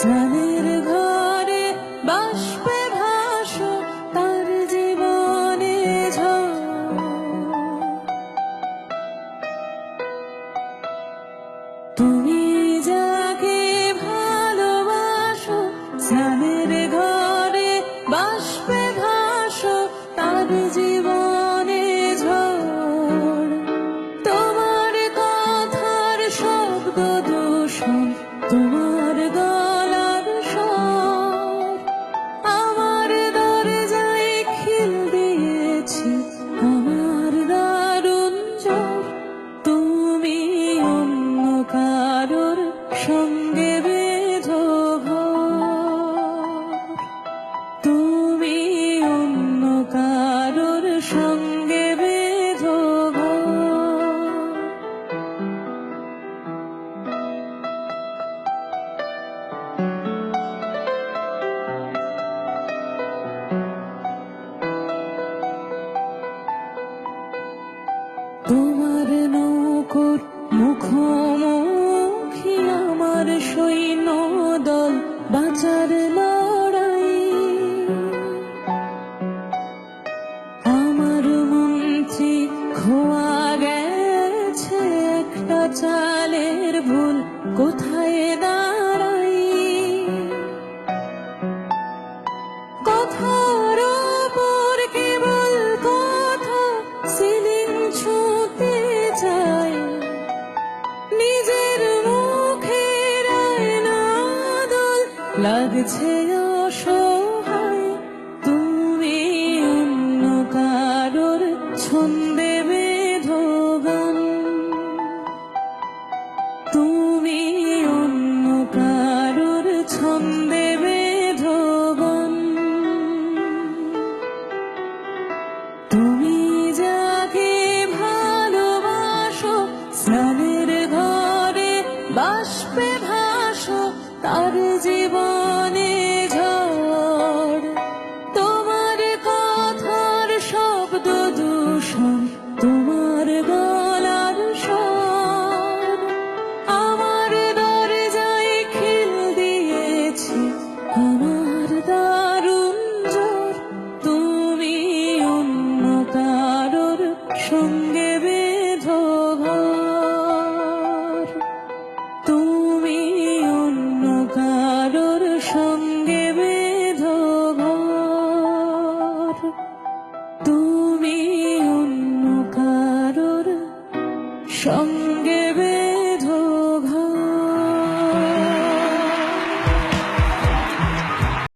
স্নানের ঘরে বাষ্পে ভাসো তার জীবনে ঝড়। তুমি যাকে ভালোবাসো স্নানের ঘরে বাষ্পে ভাসো তার জীবনে ঝড়। তোমার কথার শব্দ দূষণ, তোমার গলার স্বর আমার দরজায় খিল দিয়েছি আমার দারুণ জ্বর। তুমি অন্য কারোর সঙ্গে বেঁধো ঘর, তুমি অন্য কারোর সঙ্গে বেঁধো ঘর। তোমার নৌকোর মুখোমুখি আমার সৈন্য দল বাঁচার লড়াই। আমার মন্ত্রী খোয়া গেছে একটা চালের ভুল কোথায় দাঁড়াই। কথার ওপর কেবল কথা সিলিং ছুঁতে চায়, নিজের মুখের আয়না দোল লাগছে অসহায়। তুমি অন্য কারোর ছন্দে বেঁধো গান, তুমি অন্য কারোর ছন্দে বেঁধো গান। তুমি যাকে ভালোবাসো স্নানের ঘরে বাষ্পে ভাসো তার জীবনে ঝড়। তোমার কথার শব্দ দূষণ, তোমার গলার স্বর আমার দরজায় খিল দিয়েছি আমার দারুণ জ্বর। তুমি অন্য কারোর সঙ্গে বেঁধো ঘর, তুমি অন্য কারোর সঙ্গে বেঁধো ঘর, তুমি অন্য কারোর সঙ্গে